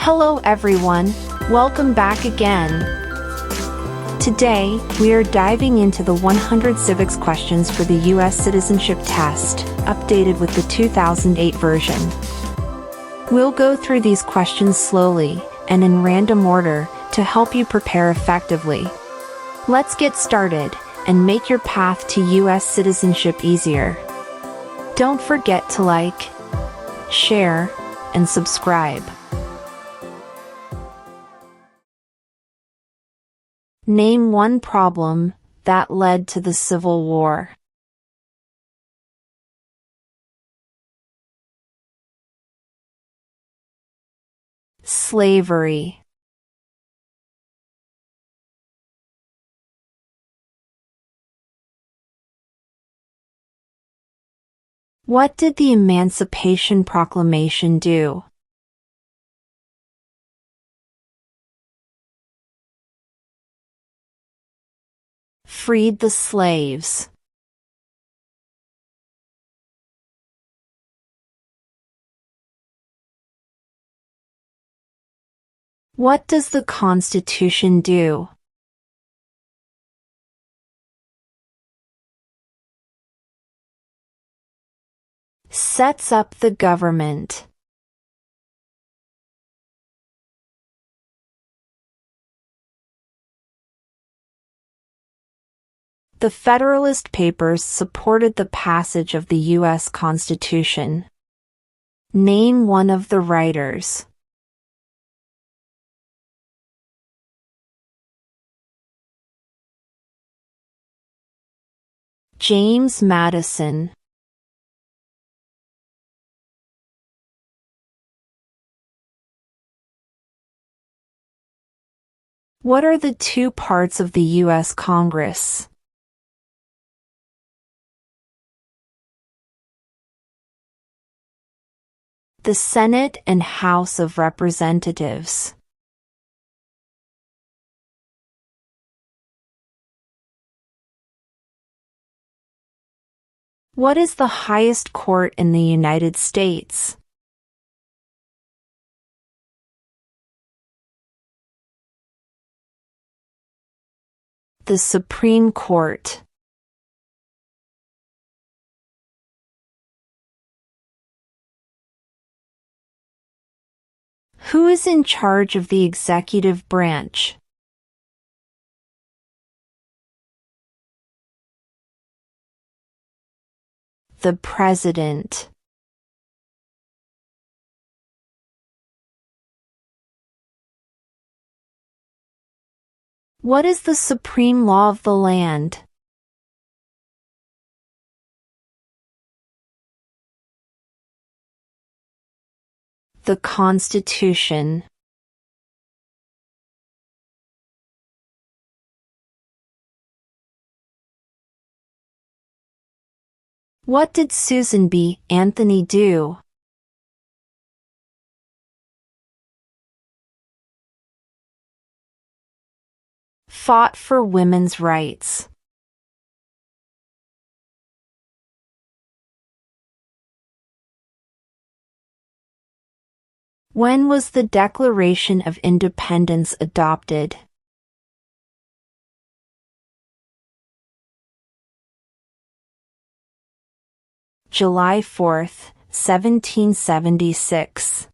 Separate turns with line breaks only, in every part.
Hello everyone, welcome back again. Today, we are diving into the 100 civics questions for the U.S. citizenship test, updated with the 2008 version. We'll go through these questions slowly and in random order to help you prepare effectively. Let's get started and make your path to U.S. citizenship easier. Don't forget to like, share, and subscribe. Name one problem that led to the Civil War. Slavery. What did the Emancipation Proclamation do? Freed the slaves. What does the Constitution do? Sets up the government. The Federalist Papers supported the passage of the U.S. Constitution. Name one of the writers. James Madison. What are the two parts of the U.S. Congress? The Senate and House of Representatives. What is the highest court in the United States? The Supreme Court. Who is in charge of the executive branch? The President. What is the supreme law of the land? The Constitution. What did Susan B. Anthony do? Fought for women's rights. When was the Declaration of Independence adopted? July 4, 1776.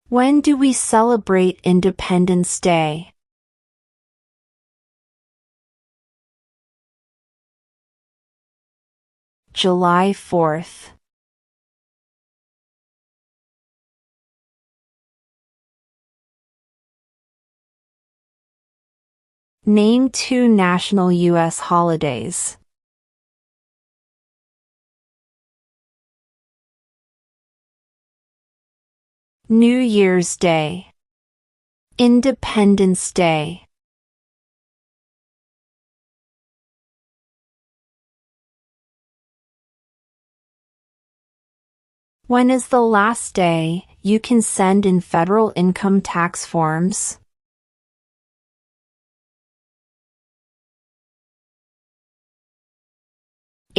When do we celebrate Independence Day? July 4th. Name two national U.S. holidays. New Year's Day. Independence Day. When is the last day you can send in federal income tax forms?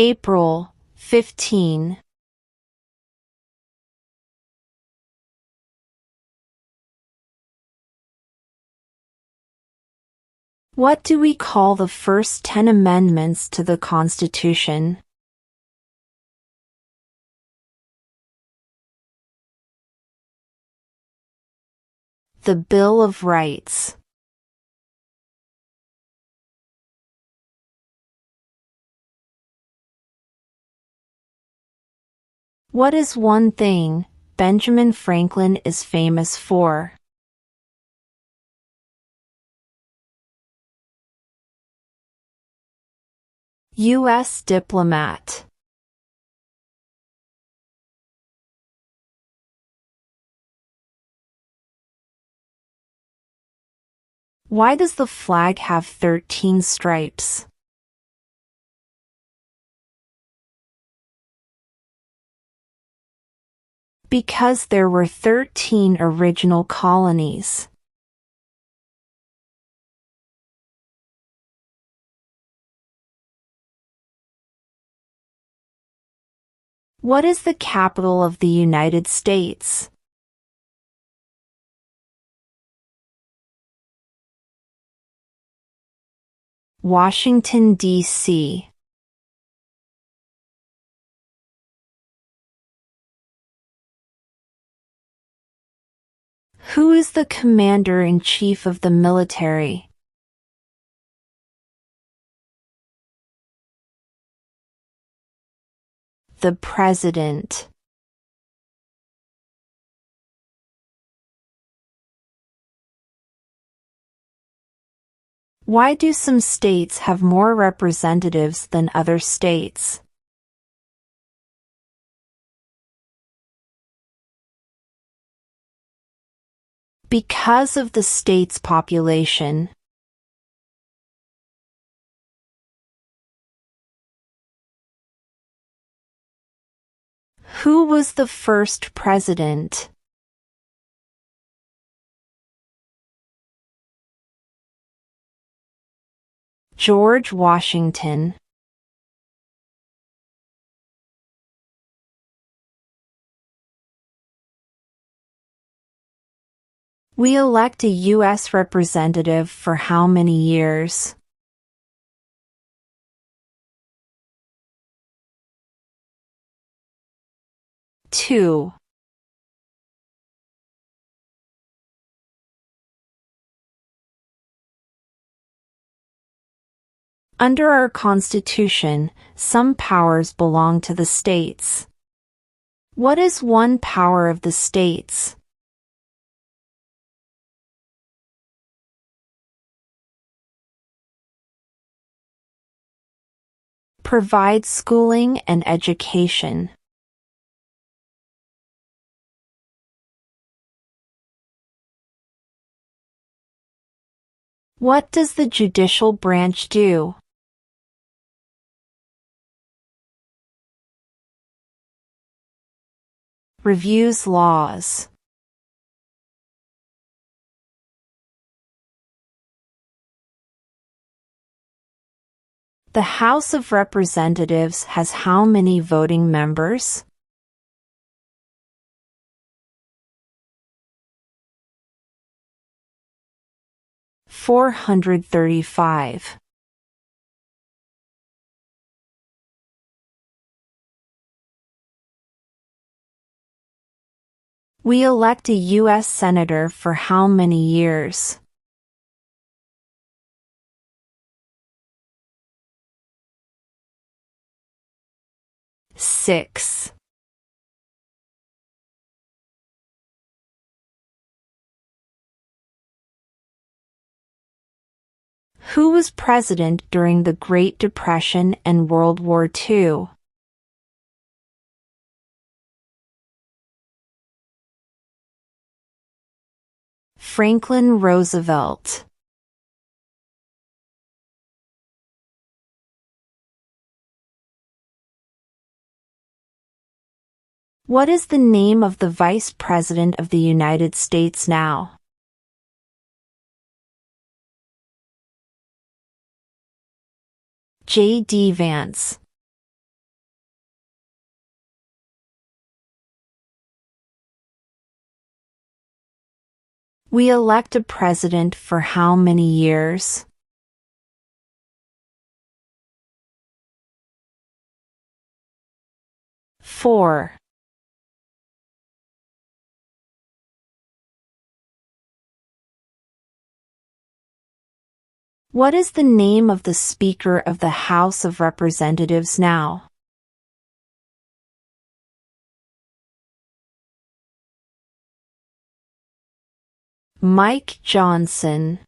April 15. What do we call the first 10 amendments to the Constitution? The Bill of Rights. What is one thing Benjamin Franklin is famous for? U.S. diplomat. Why does the flag have 13 stripes? Because there were 13 original colonies. What is the capital of the United States? Washington, D.C. Who is the commander-in-chief of the military? The President. Why do some states have more representatives than other states? Because of the state's population. Who was the first president? George Washington. We elect a U.S. representative for how many years? 2. Under our Constitution, some powers belong to the states. What is one power of the states? Provide schooling and education. What does the judicial branch do? Reviews laws. The House of Representatives has how many voting members? $435. We elect a U.S. Senator for how many years? 6. Who was president during the Great Depression and World War II? Franklin Roosevelt. What is the name of the Vice President of the United States now? J.D. Vance. We elect a president for how many years? 4. What is the name of the Speaker of the House of Representatives now? Mike Johnson.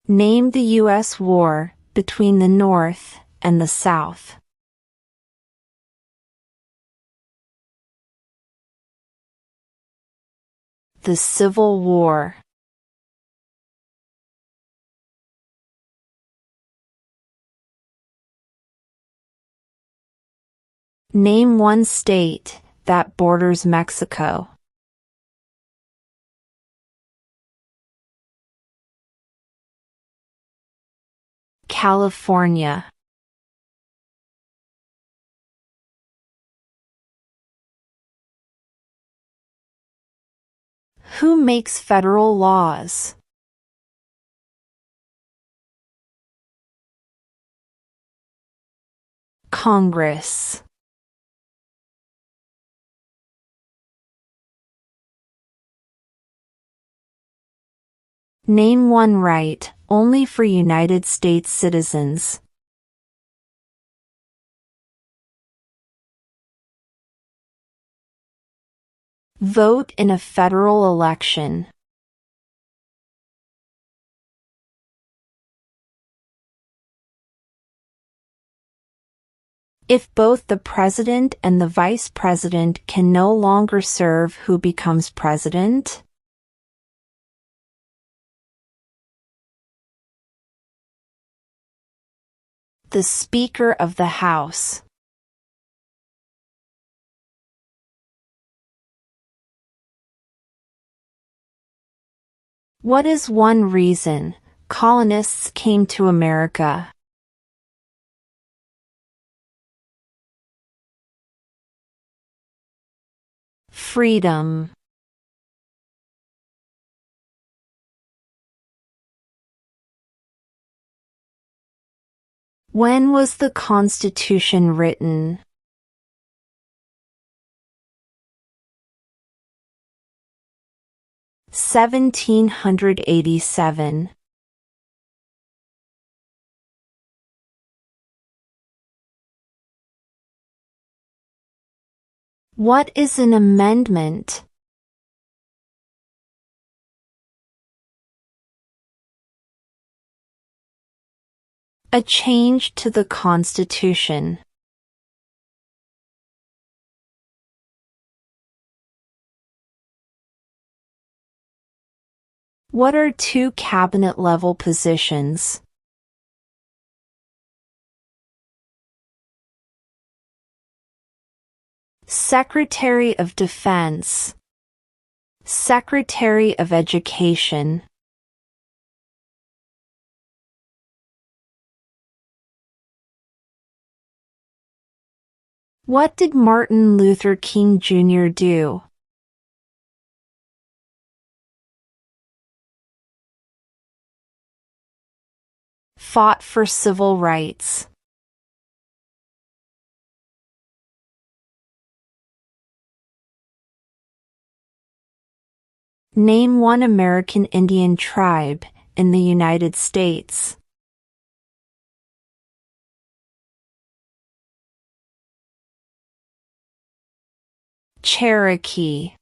Name the U.S. war between the North and the South. The Civil War. Name one state that borders Mexico. California. Who makes federal laws? Congress. Name one right only for United States citizens. Vote in a federal election. If both the president and the vice president can no longer serve, who becomes president? The Speaker of the House. What is one reason colonists came to America? Freedom. When was the Constitution written? 1787. What is an amendment? A change to the Constitution. What are two cabinet-level positions? Secretary of Defense. Secretary of Education. What did Martin Luther King Jr. do? Fought for civil rights. Name one American Indian tribe in the United States. Cherokee.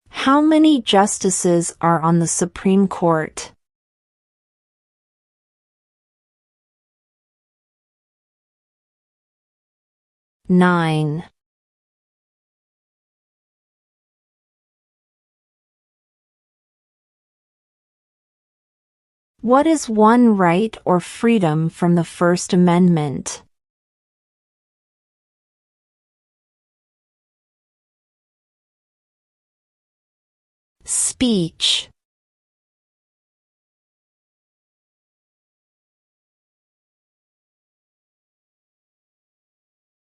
How many justices are on the Supreme Court? 9. What is one right or freedom from the First Amendment? Speech.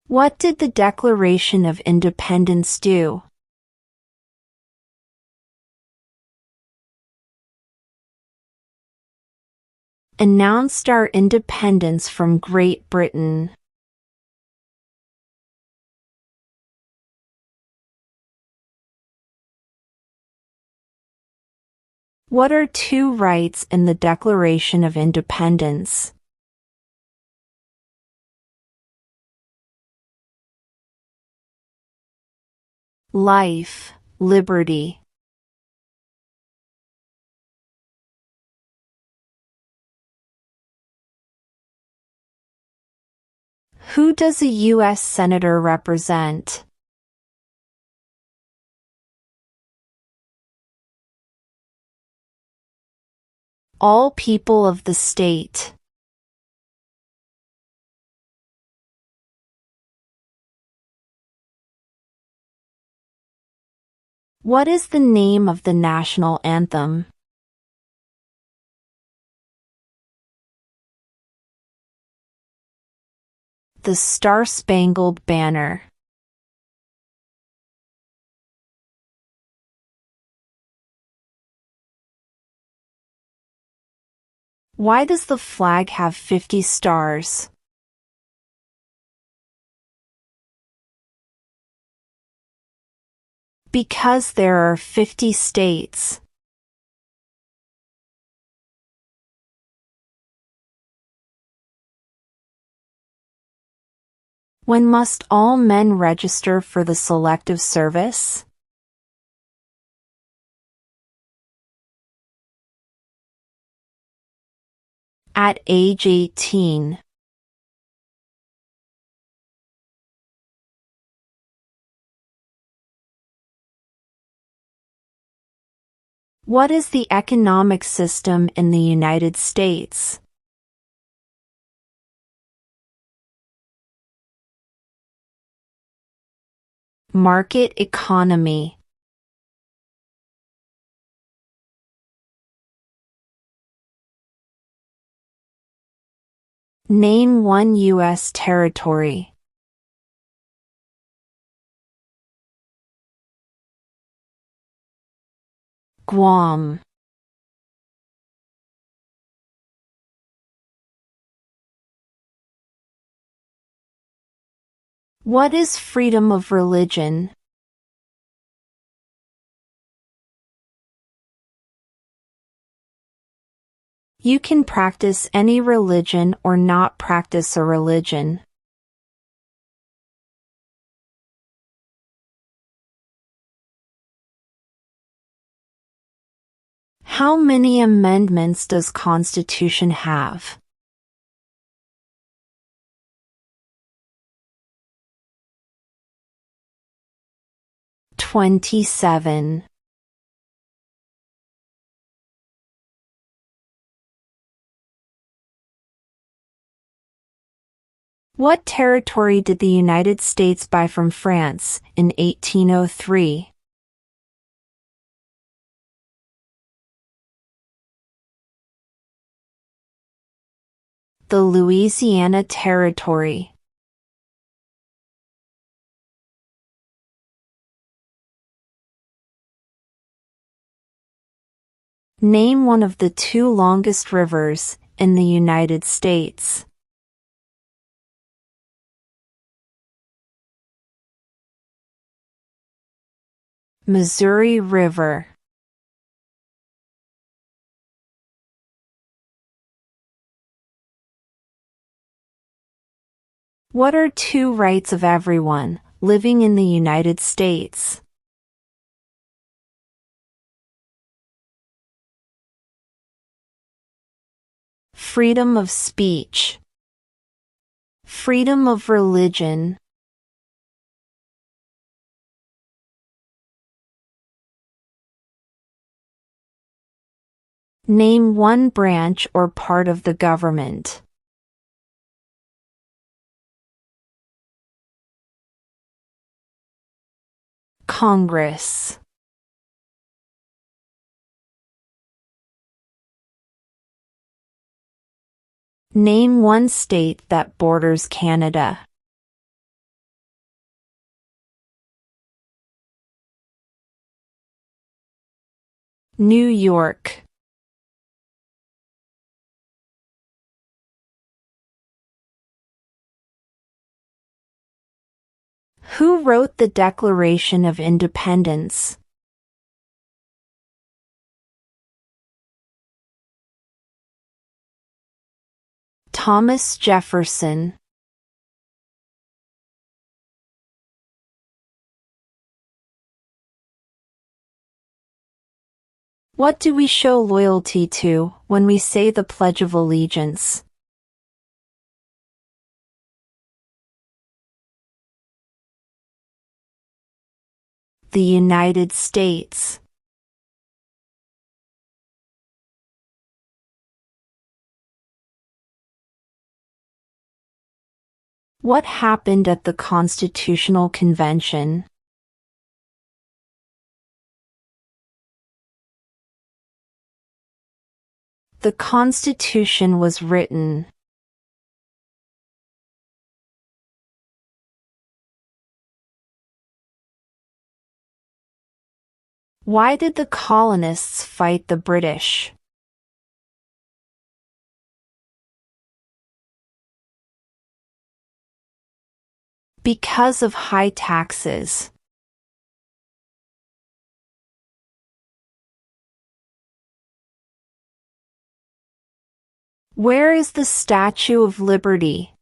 What did the Declaration of Independence do? Announced our independence from Great Britain. What are two rights in the Declaration of Independence? Life, liberty. Who does a U.S. Senator represent? All people of the state. What is the name of the national anthem? The Star-Spangled Banner. Why does the flag have 50 stars? Because there are 50 states. When must all men register for the Selective Service? At age 18. What is the economic system in the United States? Market economy. Name one U.S. territory. Guam. What is freedom of religion? You can practice any religion or not practice a religion. How many amendments does Constitution have? 27. What territory did the United States buy from France in 1803? The Louisiana Territory. Name one of the two longest rivers in the United States. Missouri River. What are two rights of everyone living in the United States? Freedom of speech. Freedom of religion. Name one branch or part of the government. Congress. Name one state that borders Canada. New York. Who wrote the Declaration of Independence? Thomas Jefferson. What do we show loyalty to when we say the Pledge of Allegiance? The United States. What happened at the Constitutional Convention? The Constitution was written. Why did the colonists fight the British? Because of high taxes. Where is the Statue of Liberty?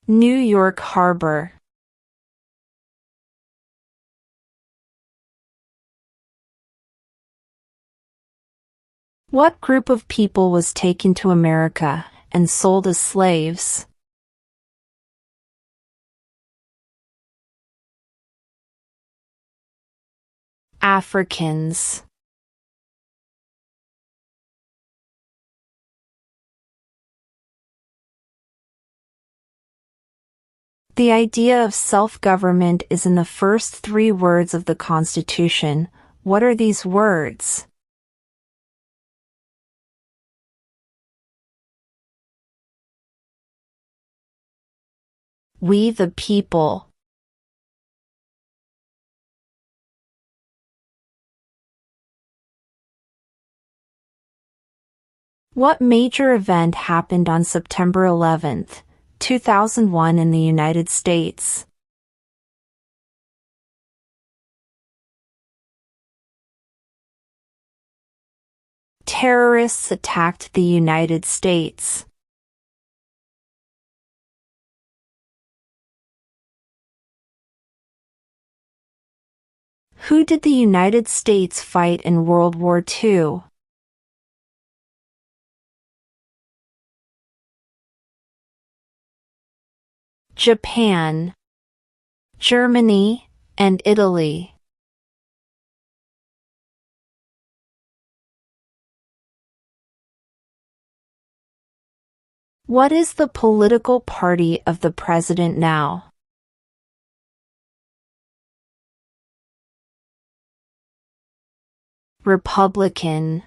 New York Harbor. What group of people was taken to America and sold as slaves? Africans. The idea of self-government is in the first 3 words of the Constitution. What are these words? We the people. What major event happened on September 11, 2001 in the United States? Terrorists attacked the United States. Who did the United States fight in World War II? Japan, Germany, and Italy. What is the political party of the president now? Republican.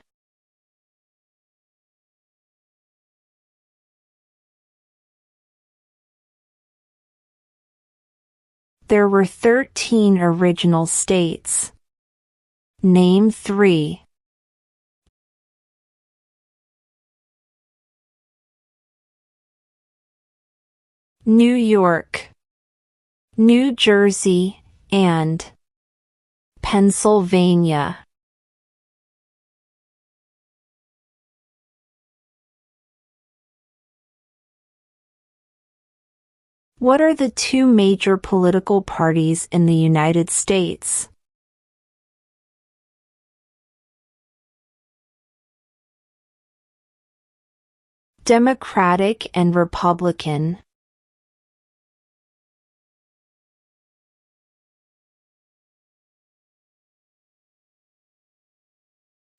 There were 13 original states. Name 3. New York, New Jersey, and Pennsylvania. What are the 2 major political parties in the United States? Democratic and Republican.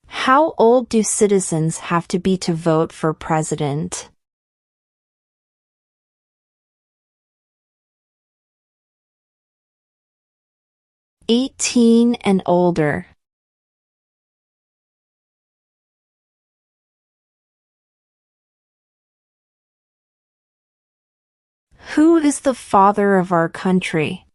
How old do citizens have to be to vote for president? 18 and older. Who is the father of our country?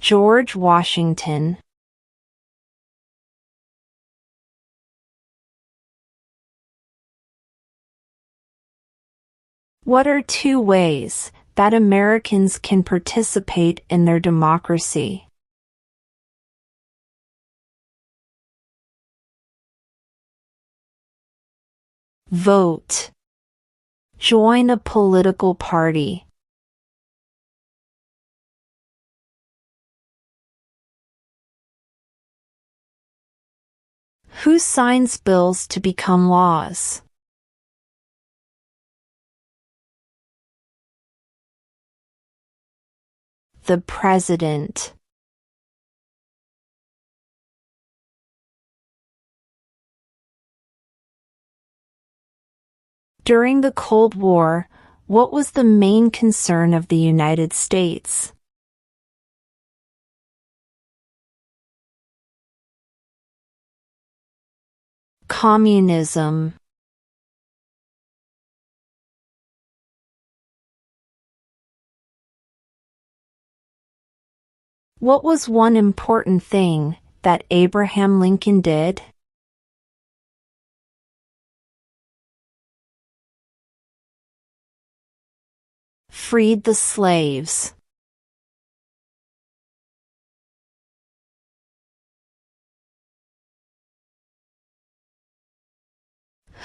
George Washington. What are 2 ways that Americans can participate in their democracy? Vote. Join a political party. Who signs bills to become laws? The President. During the Cold War, what was the main concern of the United States? Communism. What was one important thing that Abraham Lincoln did? Freed the slaves.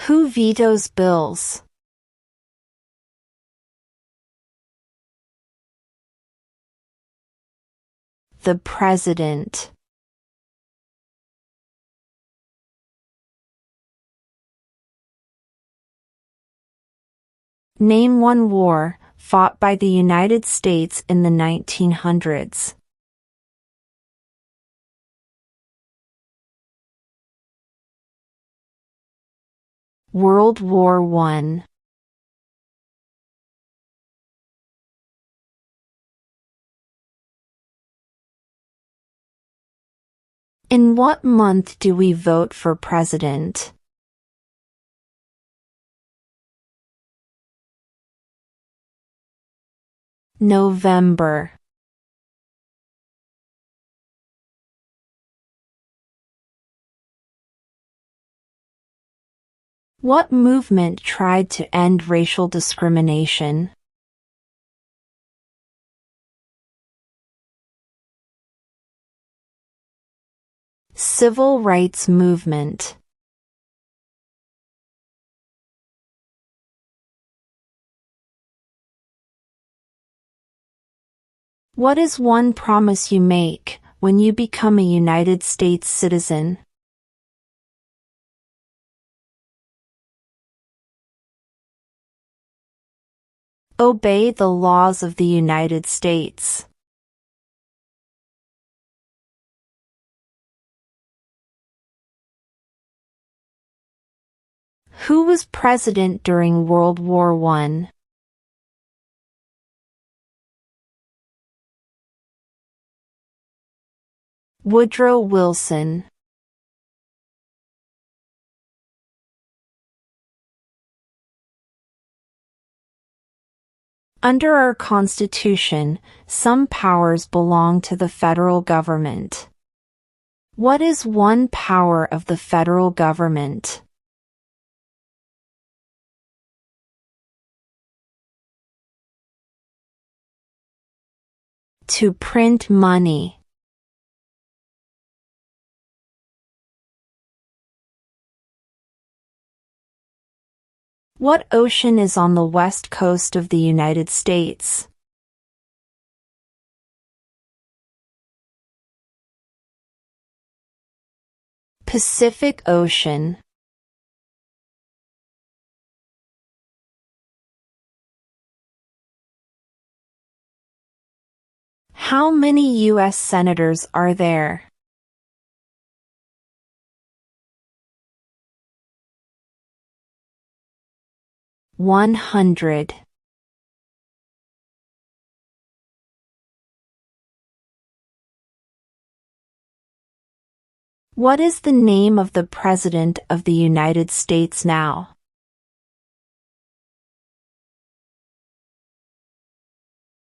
Who vetoes bills? The President. Name one war fought by the United States in the 1900s. World War I. In what month do we vote for president? November. What movement tried to end racial discrimination? Civil rights movement. What is one promise you make when you become a United States citizen? Obey the laws of the United States. Who was president during World War I? Woodrow Wilson. Under our Constitution, some powers belong to the federal government. What is one power of the federal government? To print money. What ocean is on the west coast of the United States? Pacific Ocean. How many U.S. senators are there? 100. What is the name of the President of the United States now?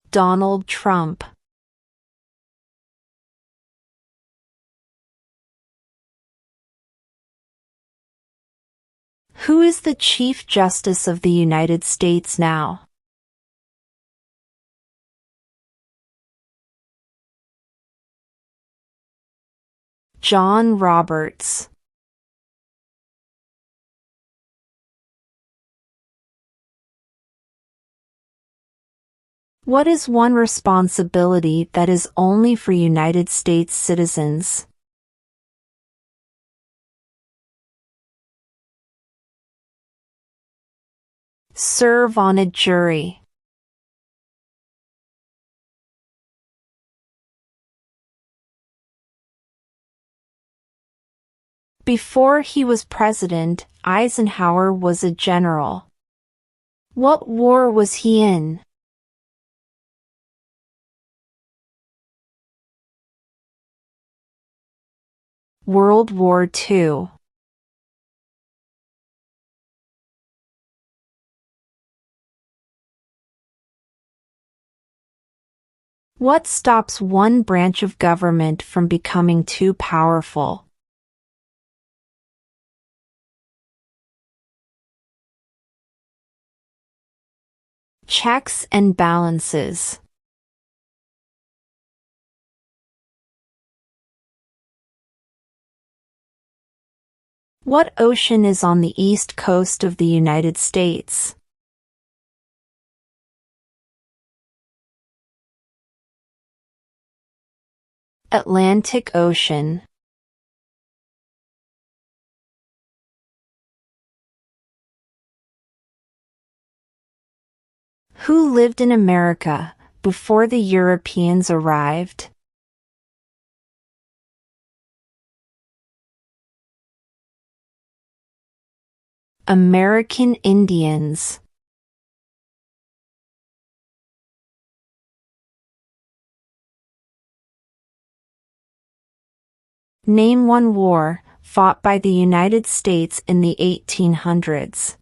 Donald Trump. Who is the Chief Justice of the United States now? John Roberts. What is one responsibility that is only for United States citizens? Serve on a jury. Before he was president, Eisenhower was a general. What war was he in? World War II. What stops one branch of government from becoming too powerful? Checks and balances. What ocean is on the east coast of the United States? Atlantic Ocean. Who lived in America before the Europeans arrived? American Indians. Name one war fought by the United States in the 1800s.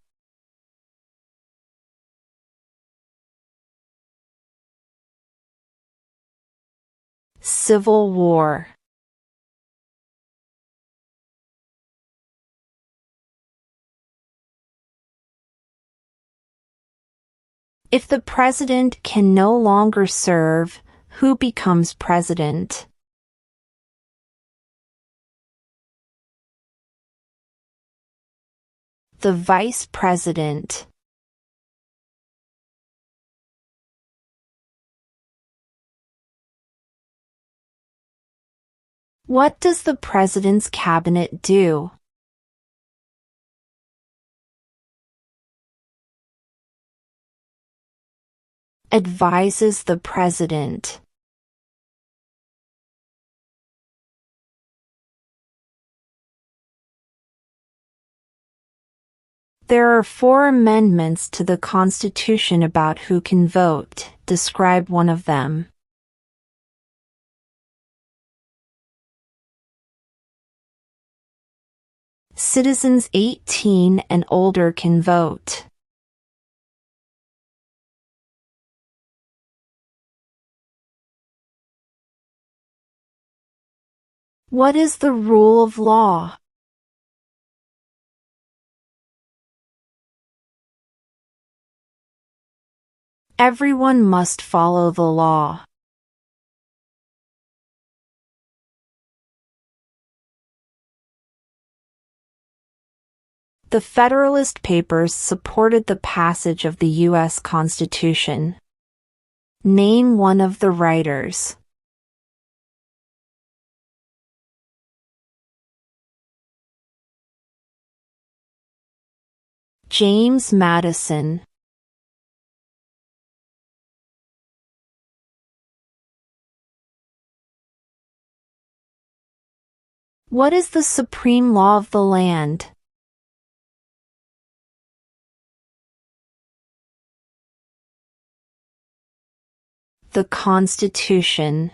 Civil War. If the president can no longer serve, who becomes president? The vice president. What does the president's cabinet do? Advises the president. There are 4 amendments to the Constitution about who can vote. Describe one of them. Citizens 18 and older can vote. What is the rule of law? Everyone must follow the law. The Federalist Papers supported the passage of the U.S. Constitution. Name one of the writers. James Madison. What is the supreme law of the land? The Constitution.